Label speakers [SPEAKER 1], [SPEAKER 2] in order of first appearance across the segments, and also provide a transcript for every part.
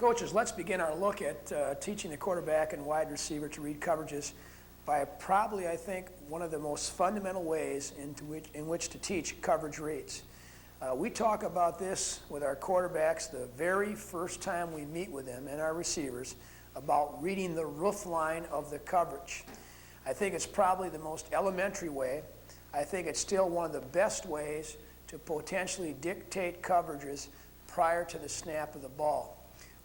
[SPEAKER 1] Coaches, let's begin our look at teaching the quarterback and wide receiver to read coverages by probably, I think, one of the most fundamental ways in which to teach coverage reads. We talk about this with our quarterbacks the very first time we meet with them and our receivers about reading the roof line of the coverage. I think it's probably the most elementary way. I think it's still one of the best ways to potentially dictate coverages prior to the snap of the ball.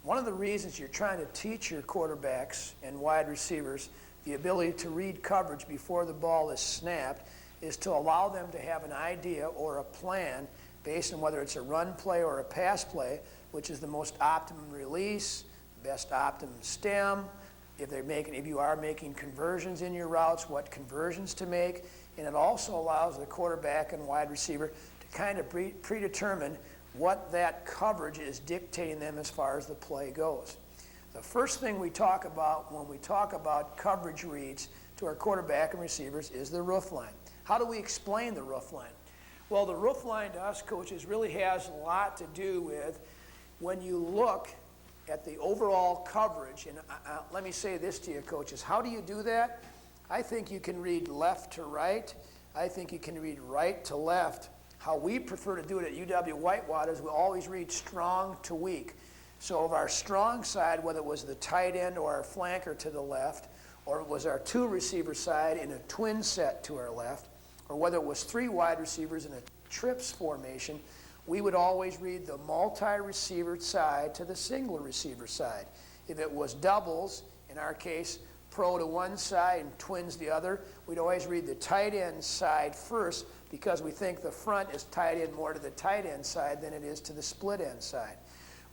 [SPEAKER 1] One of the reasons you're trying to teach your quarterbacks and wide receivers the ability to read coverage before the ball is snapped is to allow them to have an idea or a plan based on whether it's a run play or a pass play, which is the most optimum release, best optimum stem, if you are making conversions in your routes, what conversions to make, and it also allows the quarterback and wide receiver to kind of predetermine what that coverage is dictating them as far as the play goes. The first thing we talk about when we talk about coverage reads to our quarterback and receivers is the roof line. How do we explain the roof line? Well, the roof line to us coaches really has a lot to do with when you look at the overall coverage, and let me say this to you coaches, how do you do that? I think you can read left to right. I think you can read right to left. How we prefer to do it at UW-Whitewater is we always read strong to weak. So of our strong side, whether it was the tight end or our flanker to the left, or it was our two receiver side in a twin set to our left, or whether it was three wide receivers in a trips formation, we would always read the multi-receiver side to the single receiver side. If it was doubles, in our case, pro to one side and twins the other, we'd always read the tight end side first because we think the front is tied in more to the tight end side than it is to the split end side.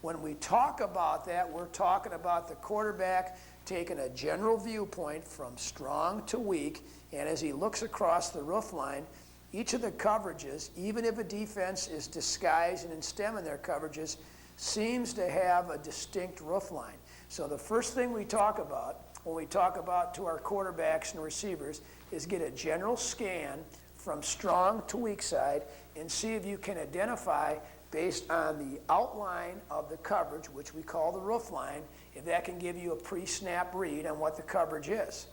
[SPEAKER 1] When we talk about that, we're talking about the quarterback taking a general viewpoint from strong to weak, and as he looks across the roof line, each of the coverages, even if a defense is disguised and stemming their coverages, seems to have a distinct roof line. So the first thing we talk about when we talk about to our quarterbacks and receivers is get a general scan from strong to weak side and see if you can identify based on the outline of the coverage, which we call the roof line, if that can give you a pre-snap read on what the coverage is.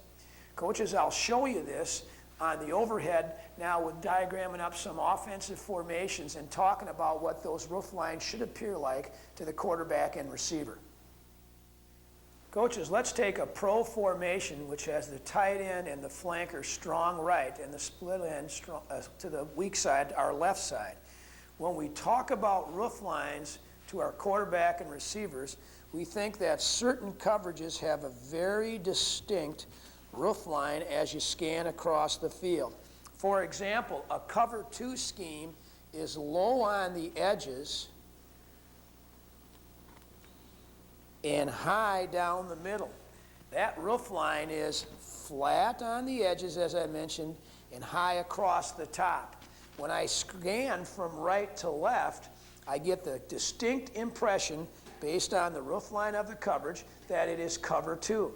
[SPEAKER 1] Coaches, I'll show you this on the overhead now with diagramming up some offensive formations and talking about what those roof lines should appear like to the quarterback and receiver. Coaches, let's take a pro formation which has the tight end and the flanker strong right and the split end strong, to the weak side, our left side. When we talk about roof lines to our quarterback and receivers, we think that certain coverages have a very distinct roof line as you scan across the field. For example, a cover 2 scheme is low on the edges and high down the middle. That roof line is flat on the edges, as I mentioned, and high across the top. When I scan from right to left, I get the distinct impression, based on the roof line of the coverage, that it is cover 2.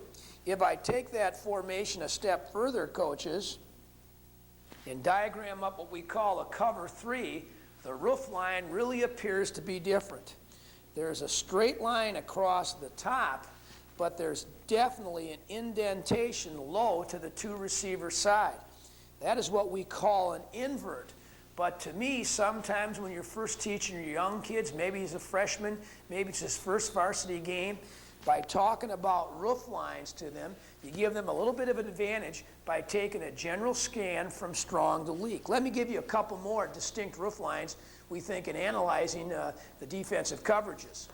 [SPEAKER 1] If I take that formation a step further, coaches, and diagram up what we call a cover 3, the roof line really appears to be different. There's a straight line across the top, but there's definitely an indentation low to the two receiver side. That is what we call an invert. But to me, sometimes when you're first teaching your young kids, maybe he's a freshman, maybe it's his first varsity game, by talking about roof lines to them, you give them a little bit of an advantage by taking a general scan from strong to weak. Let me give you a couple more distinct roof lines we think in analyzing the defensive coverages.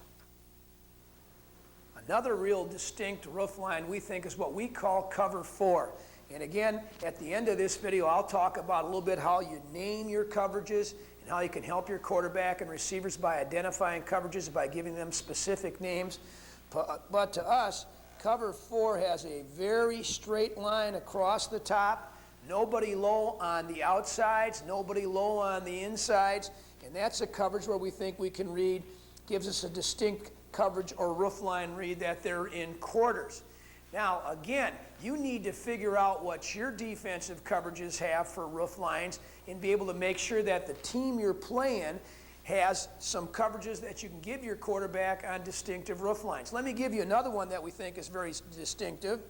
[SPEAKER 1] Another real distinct roof line we think is what we call cover 4. And again, at the end of this video, I'll talk about a little bit how you name your coverages and how you can help your quarterback and receivers by identifying coverages by giving them specific names. But to us, cover 4 has a very straight line across the top, nobody low on the outsides, nobody low on the insides, and that's a coverage where we think we can read, gives us a distinct coverage or roof line read that they're in quarters. Now, again, you need to figure out what your defensive coverages have for roof lines and be able to make sure that the team you're playing has some coverages that you can give your quarterback on distinctive roof lines. Let me give you another one that we think is very distinctive.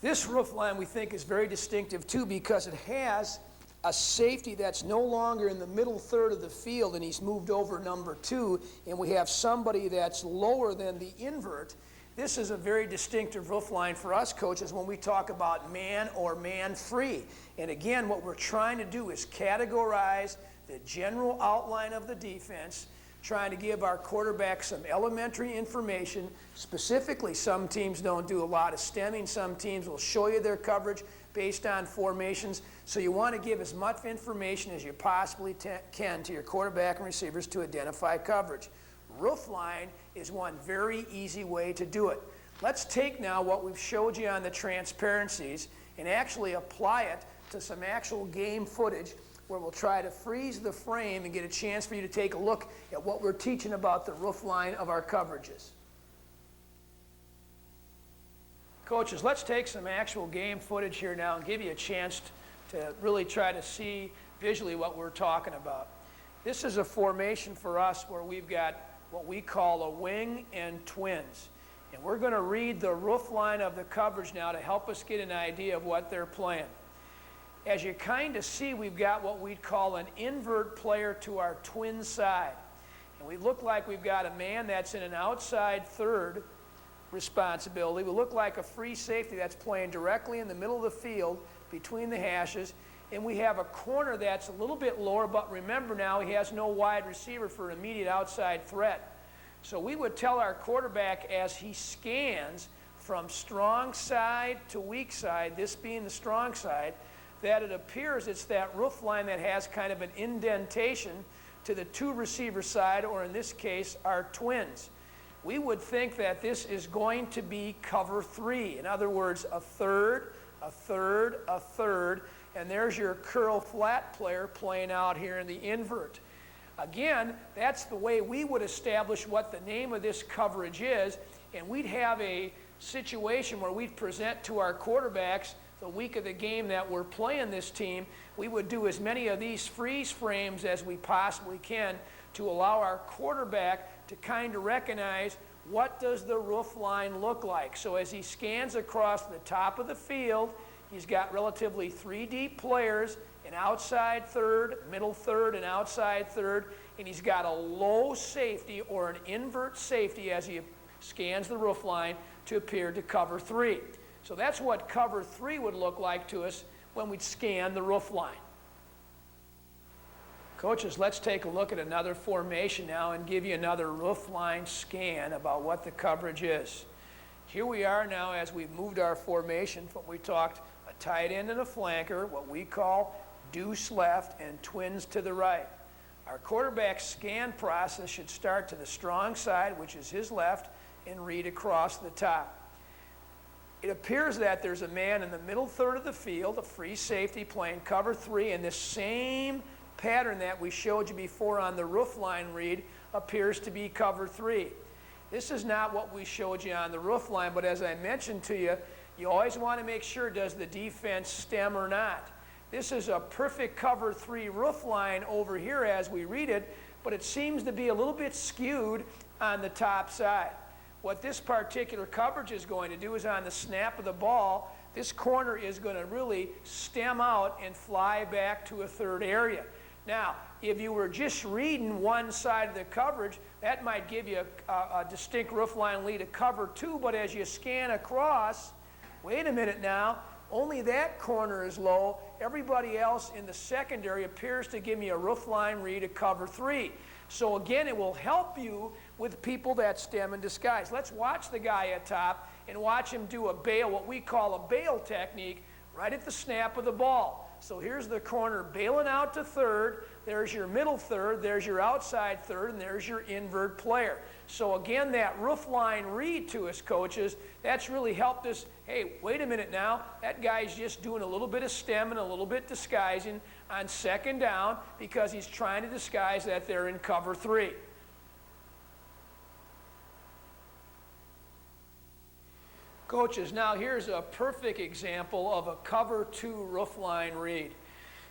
[SPEAKER 1] This roof line we think is very distinctive too because it has a safety that's no longer in the middle third of the field and he's moved over number 2, and we have somebody that's lower than the invert. This is a very distinctive roof line for us coaches when we talk about man or man free. And again, what we're trying to do is categorize the general outline of the defense, trying to give our quarterback some elementary information. Specifically, some teams don't do a lot of stemming. Some teams will show you their coverage based on formations. So you want to give as much information as you possibly can to your quarterback and receivers to identify coverage. Roof line is one very easy way to do it. Let's take now what we've showed you on the transparencies and actually apply it to some actual game footage where we'll try to freeze the frame and get a chance for you to take a look at what we're teaching about the roof line of our coverages. Coaches, let's take some actual game footage here now and give you a chance to really try to see visually what we're talking about. This is a formation for us where we've got what we call a wing and twins. And we're going to read the roof line of the coverage now to help us get an idea of what they're playing. As you kind of see, we've got what we'd call an invert player to our twin side. And we look like we've got a man that's in an outside third responsibility. We look like a free safety that's playing directly in the middle of the field between the hashes. And we have a corner that's a little bit lower, but remember now he has no wide receiver for an immediate outside threat. So we would tell our quarterback as he scans from strong side to weak side, this being the strong side, that it appears it's that roof line that has kind of an indentation to the 2 receiver side, or in this case, our twins. We would think that this is going to be cover 3. In other words, a third, a third, a third, and there's your curl flat player playing out here in the invert. Again, that's the way we would establish what the name of this coverage is, and we'd have a situation where we'd present to our quarterbacks the week of the game that we're playing this team. We would do as many of these freeze frames as we possibly can to allow our quarterback to kind of recognize what does the roof line look like. So as he scans across the top of the field, he's got relatively 3 deep players, an outside third, middle third, and outside third, and he's got a low safety or an invert safety as he scans the roof line to appear to cover 3. So that's what cover 3 would look like to us when we'd scan the roof line. Coaches, let's take a look at another formation now and give you another roof line scan about what the coverage is. Here we are now as we've moved our formation, what we talked, a tight end and a flanker, what we call deuce left and twins to the right. Our quarterback scan process should start to the strong side, which is his left, and read across the top. It appears that there's a man in the middle third of the field, a free safety playing cover 3, and this same pattern that we showed you before on the roof line read appears to be cover 3. This is not what we showed you on the roof line, but as I mentioned to you, you always want to make sure, does the defense stem or not? This is a perfect cover 3 roof line over here as we read it, but it seems to be a little bit skewed on the top side. What this particular coverage is going to do is on the snap of the ball, this corner is going to really stem out and fly back to a third area. Now, if you were just reading one side of the coverage, that might give you a distinct roof line lead of cover 2, but as you scan across, wait a minute now, only that corner is low. Everybody else in the secondary appears to give me a roof line read of cover 3. So again, it will help you with people that stem and disguise. Let's watch the guy at top and watch him do a bail, what we call a bail technique, right at the snap of the ball. So here's the corner bailing out to third, there's your middle third, there's your outside third, and there's your invert player. So again, that roof line read to us, coaches, that's really helped us. Hey, wait a minute now, that guy's just doing a little bit of stem and a little bit disguising on second down because he's trying to disguise that they're in cover 3. Coaches, now here's a perfect example of a cover 2 roof line read.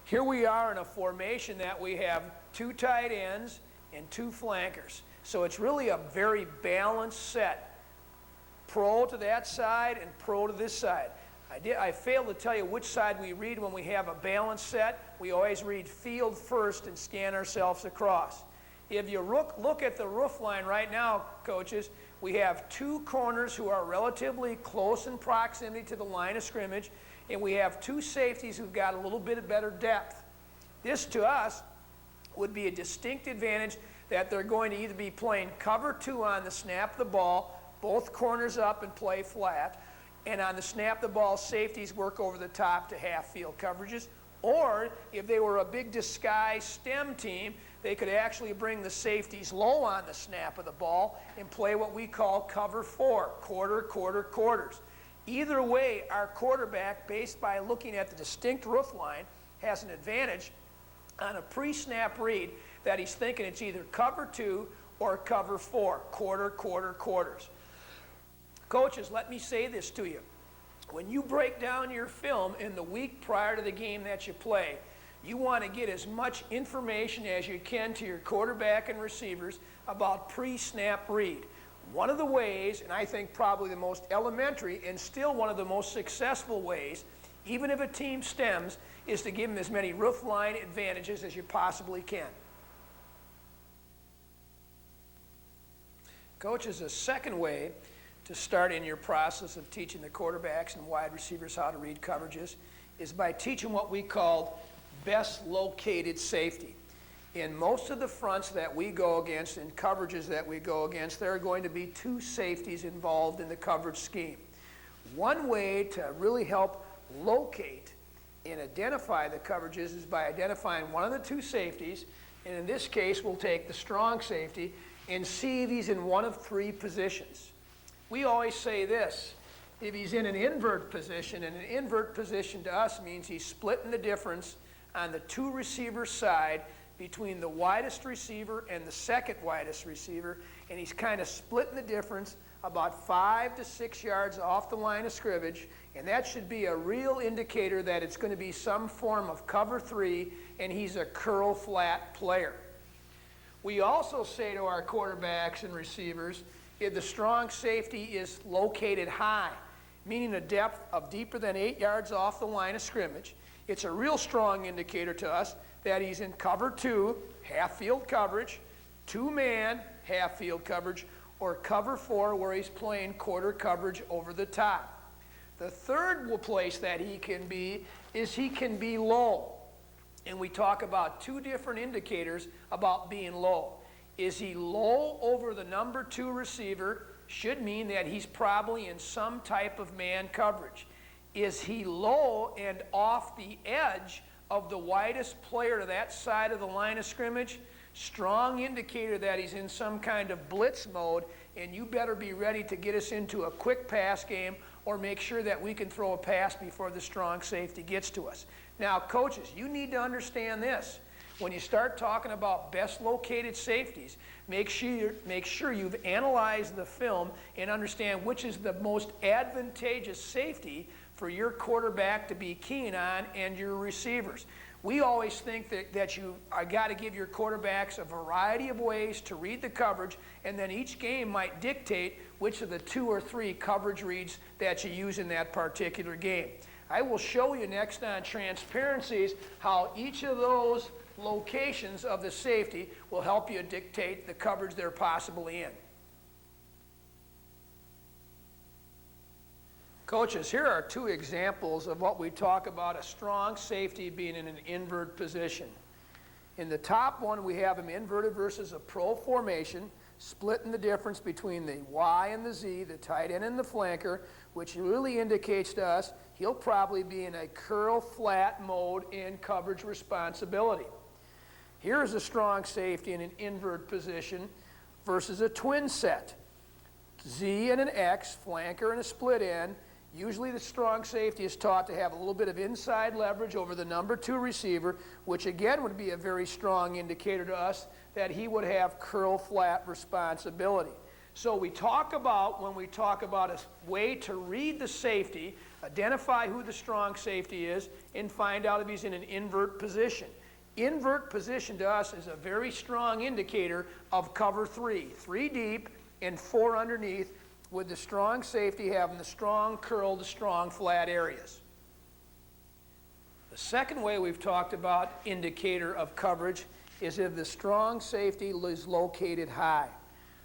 [SPEAKER 1] Here we are in a formation that we have 2 tight ends and 2 flankers. So it's really a very balanced set. Pro to that side and pro to this side. I failed to tell you which side we read when we have a balanced set. We always read field first and scan ourselves across. If you look at the roof line right now, coaches, we have 2 corners who are relatively close in proximity to the line of scrimmage, and we have 2 safeties who've got a little bit of better depth. This, to us, would be a distinct advantage that they're going to either be playing cover 2 on the snap of the ball, both corners up and play flat, and on the snap of the ball, safeties work over the top to half-field coverages. Or, if they were a big disguise stem team, they could actually bring the safeties low on the snap of the ball and play what we call cover 4, quarters. Either way, our quarterback, based by looking at the distinct roof line, has an advantage on a pre-snap read that he's thinking it's either cover 2 or cover 4, quarters. Coaches, let me say this to you. When you break down your film in the week prior to the game that you play, you want to get as much information as you can to your quarterback and receivers about pre-snap read. One of the ways, and I think probably the most elementary and still one of the most successful ways, even if a team stems, is to give them as many roof line advantages as you possibly can. Coaches, a second way to start in your process of teaching the quarterbacks and wide receivers how to read coverages is by teaching what we call best located safety. In most of the fronts that we go against and coverages that we go against, there are going to be 2 safeties involved in the coverage scheme. One way to really help locate and identify the coverages is by identifying one of the 2 safeties, and in this case we'll take the strong safety and see if he's in one of 3 positions. We always say this: if he's in an invert position, and an invert position to us means he's splitting the difference on the 2 receiver side between the widest receiver and the second widest receiver, and he's kind of splitting the difference about 5 to 6 yards off the line of scrimmage, and that should be a real indicator that it's going to be some form of cover 3, and he's a curl flat player. We also say to our quarterbacks and receivers, if the strong safety is located high, meaning a depth of deeper than 8 yards off the line of scrimmage, it's a real strong indicator to us that he's in cover 2, half-field coverage, 2-man, half-field coverage, or cover 4 where he's playing quarter coverage over the top. The third place that he can be is he can be low. And we talk about 2 different indicators about being low. Is he low over the number 2 receiver? Should mean that he's probably in some type of man coverage. Is he low and off the edge of the widest player to that side of the line of scrimmage? Strong indicator that he's in some kind of blitz mode, and you better be ready to get us into a quick pass game or make sure that we can throw a pass before the strong safety gets to us. Now, coaches, you need to understand this. When you start talking about best located safeties, make sure you've analyzed the film and understand which is the most advantageous safety for your quarterback to be keen on and your receivers. We always think that you got to give your quarterbacks a variety of ways to read the coverage, and then each game might dictate which of the 2 or 3 coverage reads that you use in that particular game. I will show you next on transparencies how each of those locations of the safety will help you dictate the coverage they're possibly in. Coaches, here are 2 examples of what we talk about a strong safety being in an invert position. In the top one, we have him inverted versus a pro formation, splitting the difference between the Y and the Z, the tight end and the flanker, which really indicates to us he'll probably be in a curl flat mode in coverage responsibility. Here's a strong safety in an invert position versus a twin set. Z and an X, flanker and a split end. Usually the strong safety is taught to have a little bit of inside leverage over the number 2 receiver, which again would be a very strong indicator to us that he would have curl flat responsibility. So we talk about, when we talk about a way to read the safety, identify who the strong safety is, and find out if he's in an invert position. Invert position to us is a very strong indicator of cover 3. 3 deep and 4 underneath, with the strong safety having the strong curled, strong flat areas. The second way we've talked about indicator of coverage is if the strong safety is located high.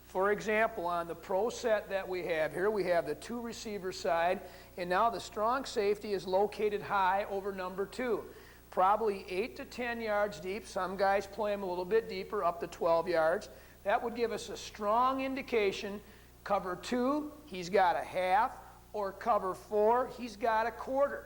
[SPEAKER 1] For example, on the pro set that we have here, we have the 2 receiver side, and now the strong safety is located high over number 2. Probably 8 to 10 yards deep. Some guys play them a little bit deeper, up to 12 yards. That would give us a strong indication. Cover 2, he's got a half, or cover 4, he's got a quarter.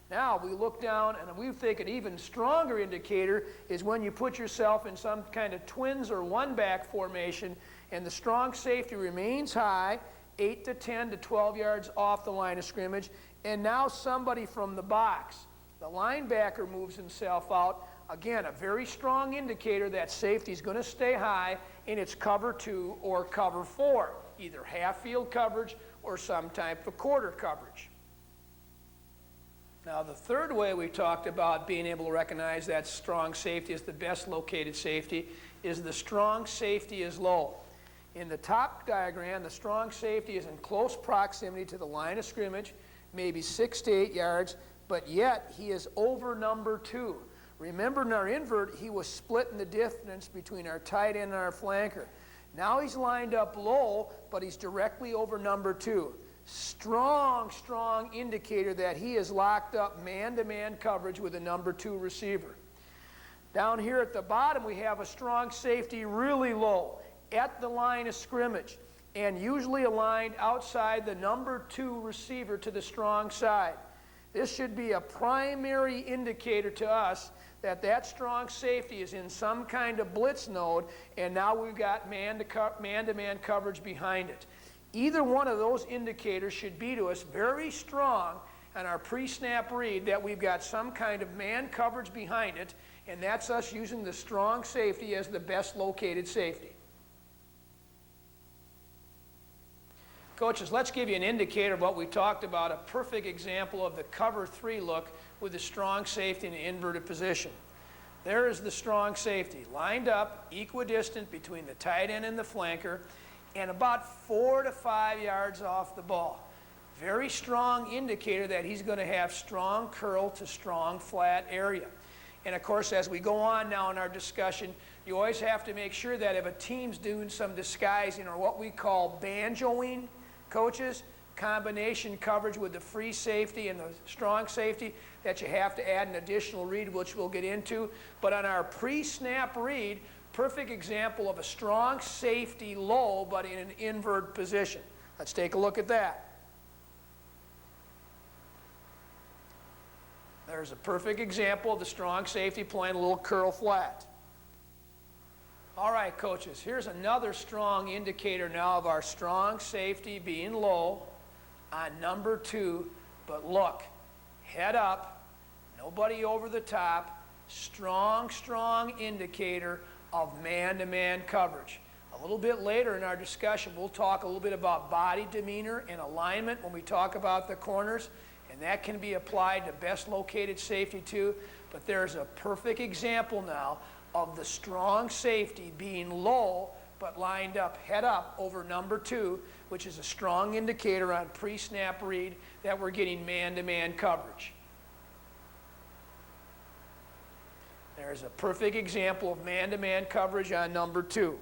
[SPEAKER 1] Now we look down, and we think an even stronger indicator is when you put yourself in some kind of twins or one-back formation, and the strong safety remains high, 8 to 10 to 12 yards off the line of scrimmage, and now somebody from the box, the linebacker, moves himself out. Again, a very strong indicator that safety is going to stay high in its cover 2 or cover 4, either half-field coverage or some type of quarter coverage. Now, the third way we talked about being able to recognize that strong safety is the best located safety is the strong safety is low. In the top diagram, the strong safety is in close proximity to the line of scrimmage, maybe 6 to 8 yards, but yet he is over number 2. Remember, in our invert, he was splitting the difference between our tight end and our flanker. Now he's lined up low, but he's directly over number 2. Strong, strong indicator that he is locked up man-to-man coverage with a number 2 receiver. Down here at the bottom, we have a strong safety really low at the line of scrimmage, and usually aligned outside the number 2 receiver to the strong side. This should be a primary indicator to us that that strong safety is in some kind of blitz node, and now we've got man-to-man coverage behind it. Either one of those indicators should be to us very strong on our pre-snap read that we've got some kind of man coverage behind it, and that's us using the strong safety as the best located safety. Coaches, let's give you an indicator of what we talked about, a perfect example of the cover 3 look with the strong safety in an inverted position. There is the strong safety, lined up, equidistant between the tight end and the flanker, and about 4 to 5 yards off the ball. Very strong indicator that he's going to have strong curl to strong flat area. And of course, as we go on now in our discussion, you always have to make sure that if a team's doing some disguising or what we call banjoing, coaches, combination coverage with the free safety and the strong safety, that you have to add an additional read, which we'll get into. But on our pre-snap read, perfect example of a strong safety low, but in an invert position. Let's take a look at that. There's a perfect example of the strong safety playing a little curl flat. All right, coaches, here's another strong indicator now of our strong safety being low on number 2, but look, head up, nobody over the top, strong, strong indicator of man-to-man coverage. A little bit later in our discussion, we'll talk a little bit about body demeanor and alignment when we talk about the corners, and that can be applied to best located safety too, but there's a perfect example now of the strong safety being low but lined up, head up over number 2, which is a strong indicator on pre-snap read that we're getting man-to-man coverage. There's a perfect example of man-to-man coverage on number 2.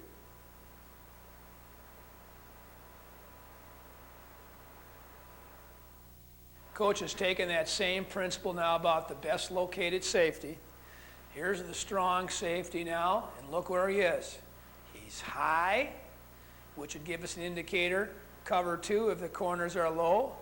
[SPEAKER 1] Coach has taken that same principle now about the best located safety. Here's the strong safety now, and look where he is. He's high, which would give us an indicator. Cover 2 if the corners are low.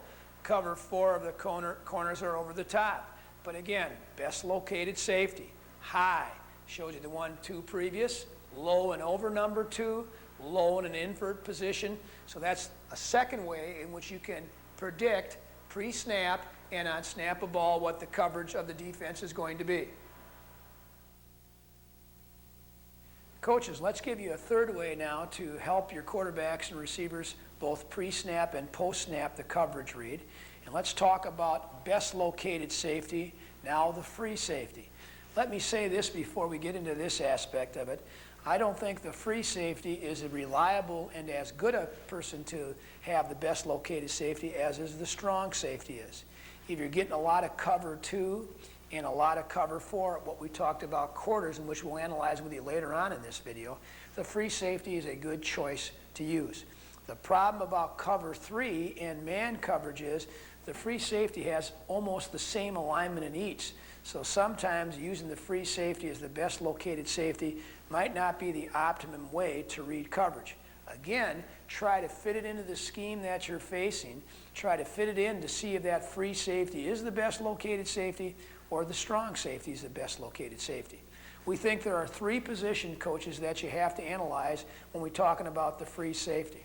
[SPEAKER 1] Cover 4 if the corners are over the top. But again, best located safety. High shows you the 1, 2 previous. Low and over number 2. Low in an invert position. So that's a second way in which you can predict pre-snap and on snap a ball what the coverage of the defense is going to be. Coaches, let's give you a third way now to help your quarterbacks and receivers both pre-snap and post-snap the coverage read. And let's talk about best located safety, now the free safety. Let me say this before we get into this aspect of it. I don't think the free safety is a reliable and as good a person to have the best located safety as is the strong safety is. If you're getting a lot of cover 2 and a lot of cover 4, what we talked about quarters, and which we'll analyze with you later on in this video, the free safety is a good choice to use. The problem about cover 3 and man coverage is the free safety has almost the same alignment in each. So sometimes using the free safety as the best located safety might not be the optimum way to read coverage. Again, try to fit it into the scheme that you're facing. Try to fit it in to see if that free safety is the best located safety or the strong safety is the best located safety. We think there are 3 position coaches that you have to analyze when we're talking about the free safety.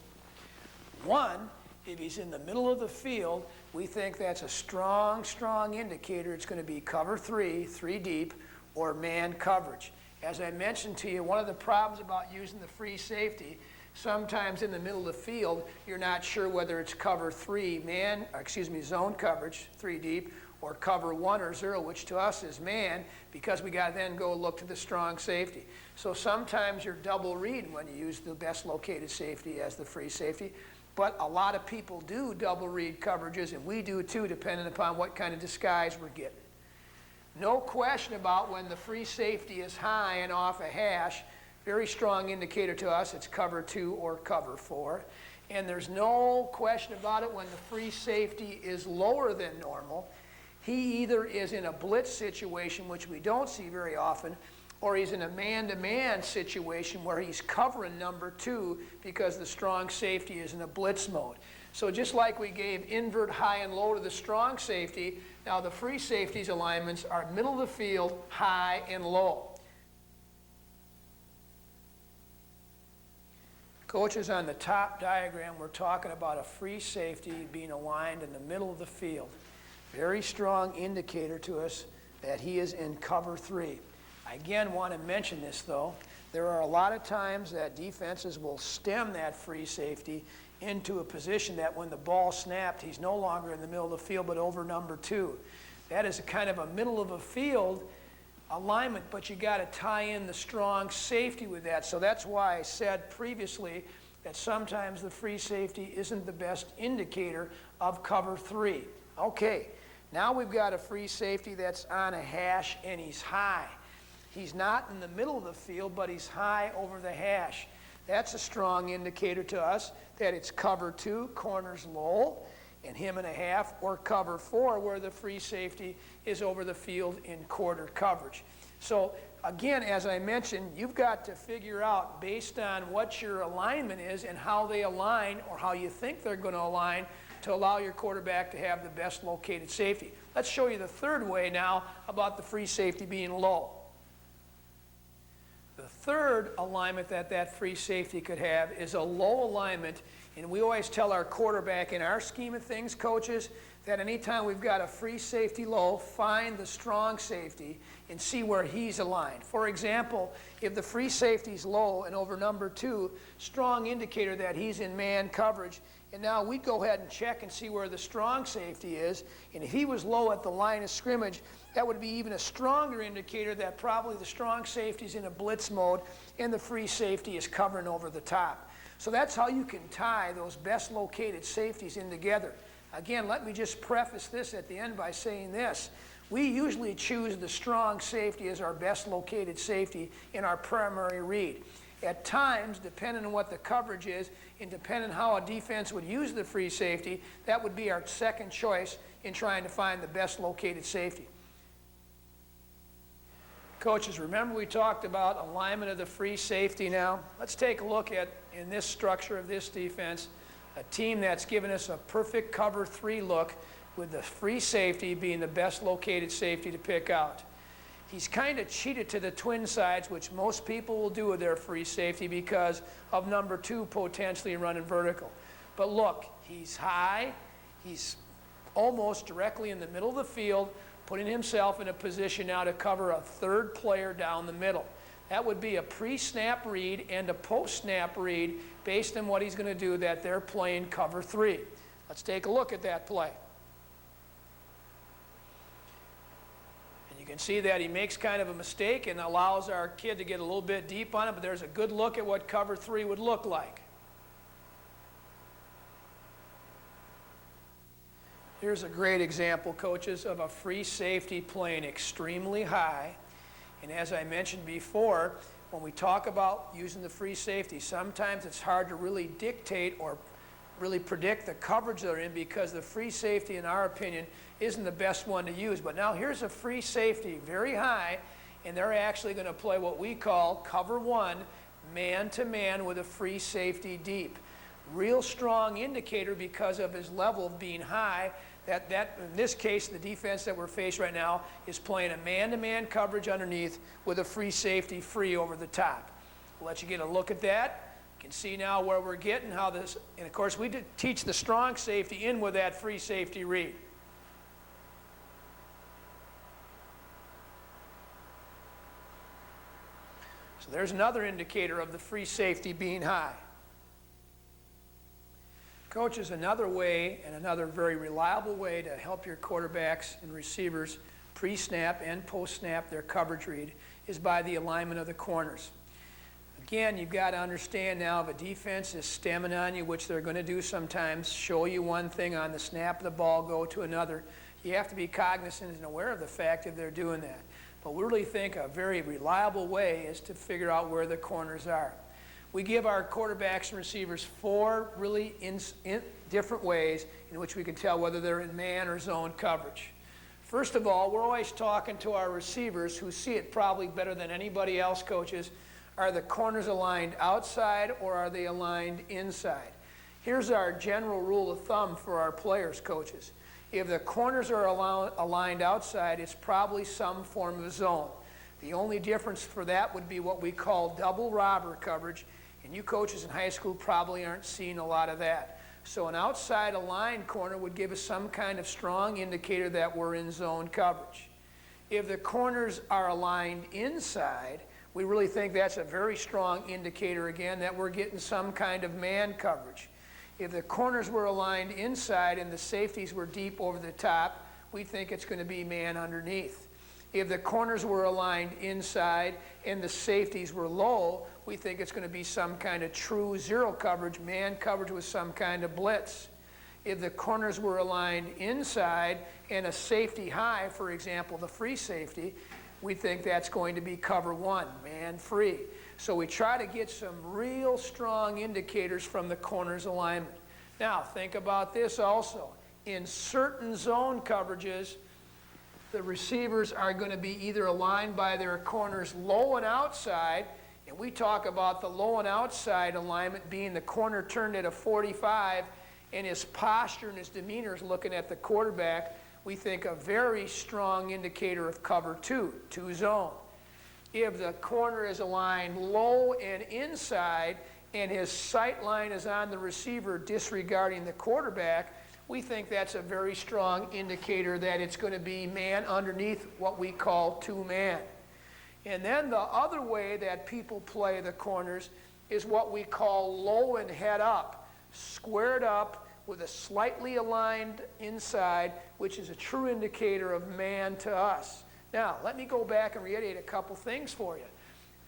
[SPEAKER 1] 1, if he's in the middle of the field, we think that's a strong indicator it's going to be cover 3, 3 deep, or man coverage. As I mentioned to you, one of the problems about using the free safety, sometimes in the middle of the field, you're not sure whether it's cover 3 zone coverage, 3 deep, or cover 1 or 0, which to us is man, because we got to then go look to the strong safety. So sometimes you're double reading when you use the best located safety as the free safety, but a lot of people do double read coverages, and we do too, depending upon what kind of disguise we're getting. No question about when the free safety is high and off a hash, very strong indicator to us it's cover 2 or cover 4. And there's no question about it when the free safety is lower than normal. He either is in a blitz situation, which we don't see very often, or he's in a man-to-man situation where he's covering number 2 because the strong safety is in a blitz mode. So just like we gave invert high and low to the strong safety, now the free safety's alignments are middle of the field, high and low. Coaches, on the top diagram, we're talking about a free safety being aligned in the middle of the field. Very strong indicator to us that he is in cover 3. I again want to mention this though. There are a lot of times that defenses will stem that free safety into a position that when the ball snapped, he's no longer in the middle of the field but over number 2. That is a kind of a middle of a field alignment, but you got to tie in the strong safety with that. So that's why I said previously that sometimes the free safety isn't the best indicator of cover 3. Okay, now we've got a free safety that's on a hash and he's high. He's not in the middle of the field, but he's high over the hash. That's a strong indicator to us that it's cover 2, corners low, and him and a half, or cover 4, where the free safety is over the field in quarter coverage. So again, as I mentioned, you've got to figure out based on what your alignment is and how they align or how you think they're going to align to allow your quarterback to have the best located safety. Let's show you the third way now about the free safety being low. The third alignment that free safety could have is a low alignment, and we always tell our quarterback in our scheme of things, coaches, that anytime we've got a free safety low, find the strong safety and see where he's aligned. For example, if the free safety's low and over number 2, strong indicator that he's in man coverage, and now we'd go ahead and check and see where the strong safety is, and if he was low at the line of scrimmage, that would be even a stronger indicator that probably the strong safety's in a blitz mode and the free safety is covering over the top. So that's how you can tie those best located safeties in together. Again, let me just preface this at the end by saying this. We usually choose the strong safety as our best located safety in our primary read. At times, depending on what the coverage is and depending on how a defense would use the free safety, that would be our second choice in trying to find the best located safety. Coaches, remember we talked about alignment of the free safety now? Let's take a look at, in this structure of this defense, a team that's given us a perfect cover 3 look with the free safety being the best located safety to pick out. He's kind of cheated to the twin sides, which most people will do with their free safety because of number 2 potentially running vertical. But look, he's high, he's almost directly in the middle of the field, putting himself in a position now to cover a third player down the middle. That would be a pre-snap read and a post-snap read based on what he's going to do that they're playing cover 3. Let's take a look at that play. And you can see that he makes kind of a mistake and allows our kid to get a little bit deep on it, but there's a good look at what cover 3 would look like. Here's a great example, coaches, of a free safety playing extremely high. And as I mentioned before, when we talk about using the free safety, sometimes it's hard to really dictate or really predict the coverage they're in because the free safety, in our opinion, isn't the best one to use. But now here's a free safety, very high, and they're actually going to play what we call cover 1, man-to-man with a free safety deep. Real strong indicator because of his level of being high. That in this case, the defense that we're faced right now is playing a man-to-man coverage underneath with a free safety free over the top. We'll let you get a look at that. You can see now where we're getting, how this, and of course we did teach the strong safety in with that free safety read. So there's another indicator of the free safety being high. Coaches, another way, and another very reliable way to help your quarterbacks and receivers pre-snap and post-snap their coverage read is by the alignment of the corners. Again, you've got to understand now if a defense is stemming on you, which they're going to do sometimes, show you one thing on the snap of the ball, go to another, you have to be cognizant and aware of the fact that they're doing that. But we really think a very reliable way is to figure out where the corners are. We give our quarterbacks and receivers 4 really different ways in which we can tell whether they're in man or zone coverage. First of all, we're always talking to our receivers who see it probably better than anybody else, coaches. Are the corners aligned outside or are they aligned inside? Here's our general rule of thumb for our players, coaches. If the corners are aligned outside, it's probably some form of zone. The only difference for that would be what we call double robber coverage. And you coaches in high school probably aren't seeing a lot of that. So an outside aligned corner would give us some kind of strong indicator that we're in zone coverage. If the corners are aligned inside, we really think that's a very strong indicator, again, that we're getting some kind of man coverage. If the corners were aligned inside and the safeties were deep over the top, we think it's going to be man underneath. If the corners were aligned inside and the safeties were low, we think it's going to be some kind of true zero coverage, man coverage with some kind of blitz. If the corners were aligned inside and a safety high, for example, the free safety, we think that's going to be cover 1, man free. So we try to get some real strong indicators from the corners alignment. Now, think about this also. In certain zone coverages, the receivers are going to be either aligned by their corners low and outside, and we talk about the low and outside alignment being the corner turned at a 45 and his posture and his demeanor is looking at the quarterback. We think a very strong indicator of cover 2 zone. If the corner is aligned low and inside and his sight line is on the receiver disregarding the quarterback, we think that's a very strong indicator that it's going to be man underneath what we call 2-man. And then the other way that people play the corners is what we call low and head up, squared up with a slightly aligned inside, which is a true indicator of man to us. Now, let me go back and reiterate a couple things for you.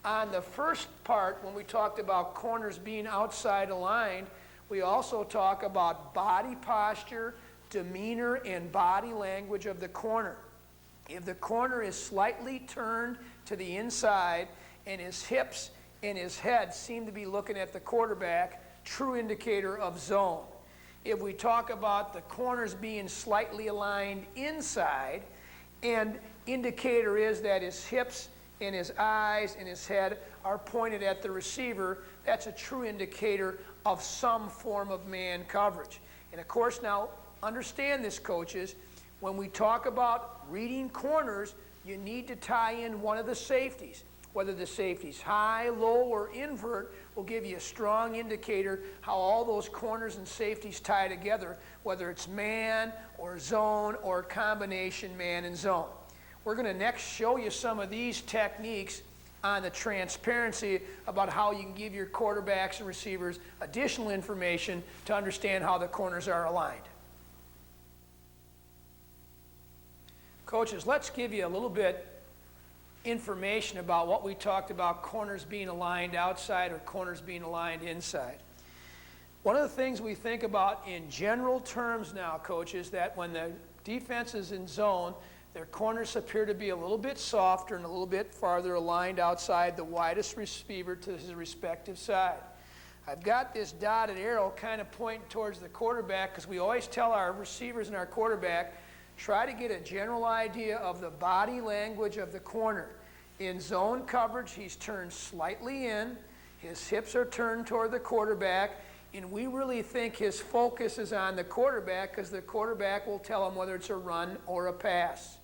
[SPEAKER 1] On the first part, when we talked about corners being outside aligned, we also talk about body posture, demeanor, and body language of the corner. If the corner is slightly turned to the inside and his hips and his head seem to be looking at the quarterback, true indicator of zone. If we talk about the corners being slightly aligned inside, and indicator is that his hips and his eyes and his head are pointed at the receiver, that's a true indicator of some form of man coverage. And of course now, understand this, coaches, when we talk about reading corners, you need to tie in one of the safeties. Whether the safety's high, low, or invert will give you a strong indicator how all those corners and safeties tie together, whether it's man or zone or combination man and zone. We're going to next show you some of these techniques on the transparency about how you can give your quarterbacks and receivers additional information to understand how the corners are aligned. Coaches, let's give you a little bit information about what we talked about, corners being aligned outside or corners being aligned inside. One of the things we think about in general terms now, coaches, that when the defense is in zone, their corners appear to be a little bit softer and a little bit farther aligned outside the widest receiver to his respective side. I've got this dotted arrow kind of pointing towards the quarterback because we always tell our receivers and our quarterback, try to get a general idea of the body language of the corner. In zone coverage, he's turned slightly in, his hips are turned toward the quarterback, and we really think his focus is on the quarterback because the quarterback will tell him whether it's a run or a pass.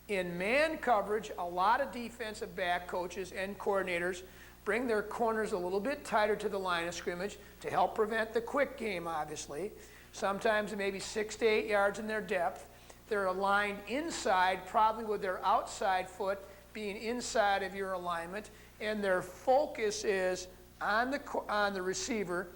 [SPEAKER 1] In man coverage, a lot of defensive back coaches and coordinators bring their corners a little bit tighter to the line of scrimmage to help prevent the quick game, obviously. Sometimes maybe 6 to 8 yards in their depth. They're aligned inside, probably with their outside foot being inside of your alignment, and their focus is on the receiver,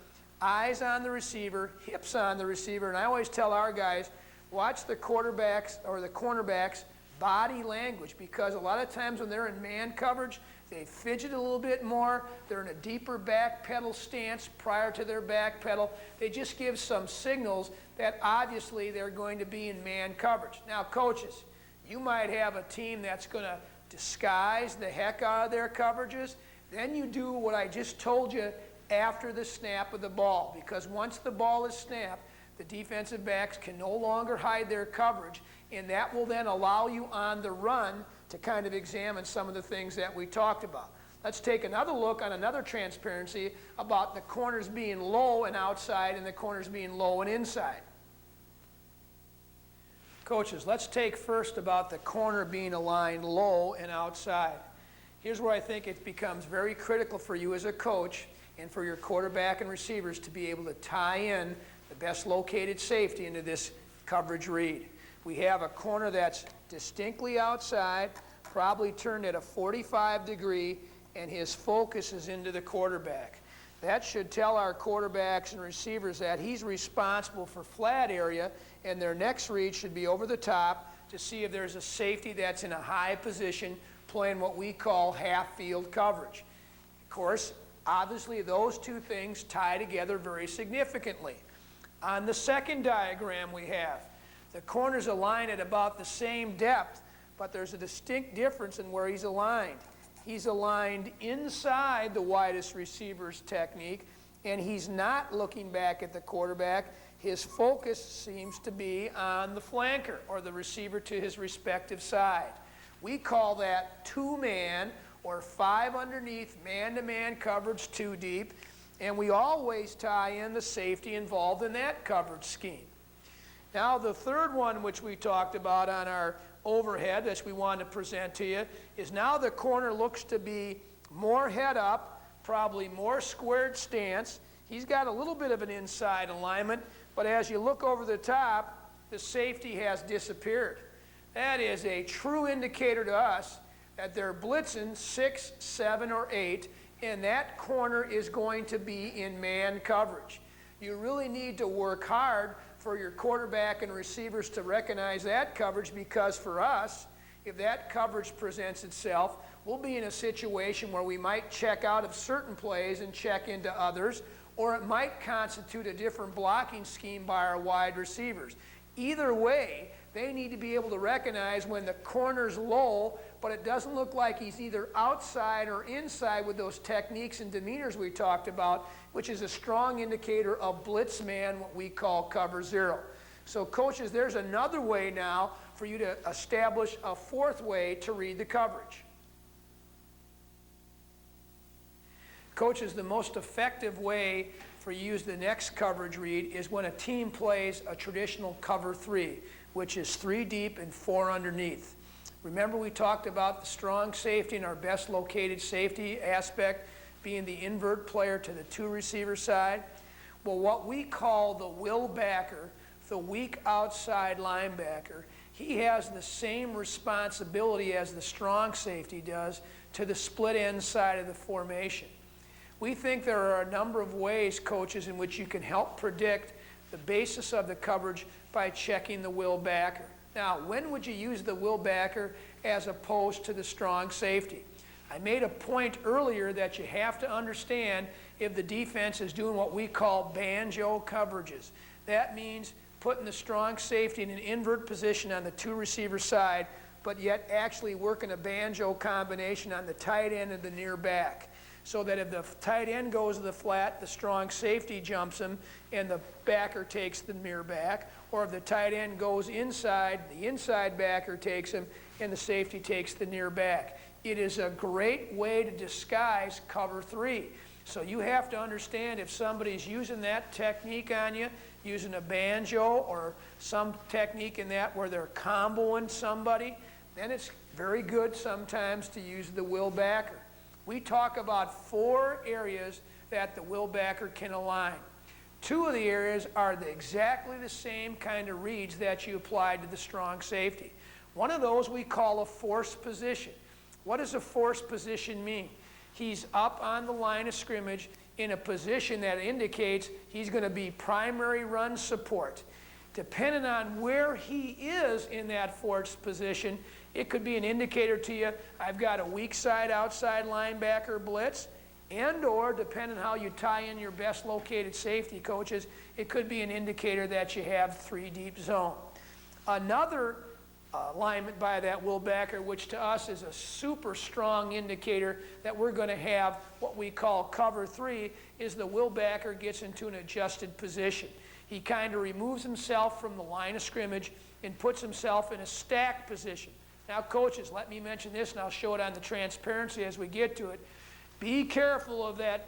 [SPEAKER 1] eyes on the receiver, hips on the receiver. And I always tell our guys, watch the quarterbacks or the cornerbacks' body language, because a lot of times when they're in man coverage, they fidget a little bit more. They're in a deeper back pedal stance prior to their back pedal. They just give some signals that obviously they're going to be in man coverage. Now, coaches, you might have a team that's going to disguise the heck out of their coverages. Then you do what I just told you after the snap of the ball, because once the ball is snapped, the defensive backs can no longer hide their coverage, and that will then allow you on the run to kind of examine some of the things that we talked about. Let's take another look on another transparency about the corners being low and outside and the corners being low and inside. Coaches, let's take first about the corner being aligned low and outside. Here's where I think it becomes very critical for you as a coach and for your quarterback and receivers to be able to tie in the best located safety into this coverage read. We have a corner that's distinctly outside, probably turned at a 45 degree, and his focus is into the quarterback. That should tell our quarterbacks and receivers that he's responsible for flat area, and their next read should be over the top to see if there's a safety that's in a high position playing what we call half-field coverage. Of course, obviously those two things tie together very significantly. On the second diagram we have, the corners align at about the same depth, but there's a distinct difference in where he's aligned. He's aligned inside the widest receiver's technique, and he's not looking back at the quarterback. His focus seems to be on the flanker or the receiver to his respective side. We call that two-man or 5 underneath man-to-man coverage 2 deep, and we always tie in the safety involved in that coverage scheme. Now, the third one, which we talked about on our overhead, that we wanted to present to you, is now the corner looks to be more head up, probably more squared stance. He's got a little bit of an inside alignment, but as you look over the top, the safety has disappeared. That is a true indicator to us that they're blitzing 6, 7, or 8, and that corner is going to be in man coverage. You really need to work hard for your quarterback and receivers to recognize that coverage, because for us, if that coverage presents itself, we'll be in a situation where we might check out of certain plays and check into others, or it might constitute a different blocking scheme by our wide receivers. Either way, they need to be able to recognize when the corner's low, but it doesn't look like he's either outside or inside with those techniques and demeanors we talked about, which is a strong indicator of blitz man, what we call cover zero. So coaches, there's another way now for you to establish a fourth way to read the coverage. Coaches, the most effective way for you to use the next coverage read is when a team plays a traditional cover 3, which is 3 deep and 4 underneath. Remember, we talked about the strong safety and our best located safety aspect being the invert player to the 2 receiver side. Well, what we call the will backer, the weak outside linebacker, he has the same responsibility as the strong safety does to the split end side of the formation. We think there are a number of ways, coaches, in which you can help predict the basis of the coverage by checking the will backer. Now, when would you use the will backer as opposed to the strong safety? I made a point earlier that you have to understand if the defense is doing what we call banjo coverages. That means putting the strong safety in an invert position on the two receiver side, but yet actually working a banjo combination on the tight end and the near back. So that if the tight end goes to the flat, the strong safety jumps him and the backer takes the near back. Or if the tight end goes inside, the inside backer takes him and the safety takes the near back. It is a great way to disguise cover three. So you have to understand if somebody's using that technique on you, using a banjo or some technique in that where they're comboing somebody, then it's very good sometimes to use the will backer. We talk about 4 areas that the will backer can align. 2 of the areas are exactly the same kind of reads that you applied to the strong safety. One of those we call a force position. What does a force position mean? He's up on the line of scrimmage in a position that indicates he's going to be primary run support. Depending on where he is in that force position, it could be an indicator to you, I've got a weak side outside linebacker blitz, and or depending on how you tie in your best located safety, coaches, it could be an indicator that you have 3 deep zone. Another alignment by that will backer, which to us is a super strong indicator that we're going to have what we call cover 3, is the will backer gets into an adjusted position. He kind of removes himself from the line of scrimmage and puts himself in a stacked position. Now, coaches, let me mention this, and I'll show it on the transparency as we get to it. Be careful of that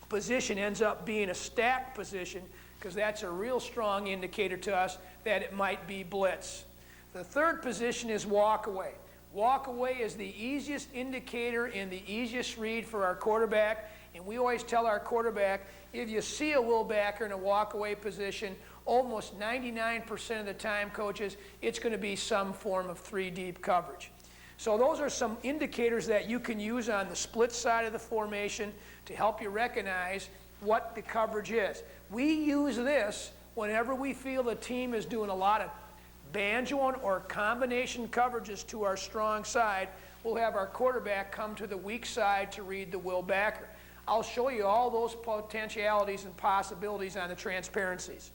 [SPEAKER 1] position ends up being a stacked position, because that's a real strong indicator to us that it might be blitz. The third position is walk away. Walk away is the easiest indicator and the easiest read for our quarterback, and we always tell our quarterback, if you see a will backer in a walk away position, almost 99% of the time, coaches, it's going to be some form of 3 deep coverage. So those are some indicators that you can use on the split side of the formation to help you recognize what the coverage is. We use this whenever we feel the team is doing a lot of banjoing or combination coverages to our strong side. We'll have our quarterback come to the weak side to read the will backer. I'll show you all those potentialities and possibilities on the transparencies.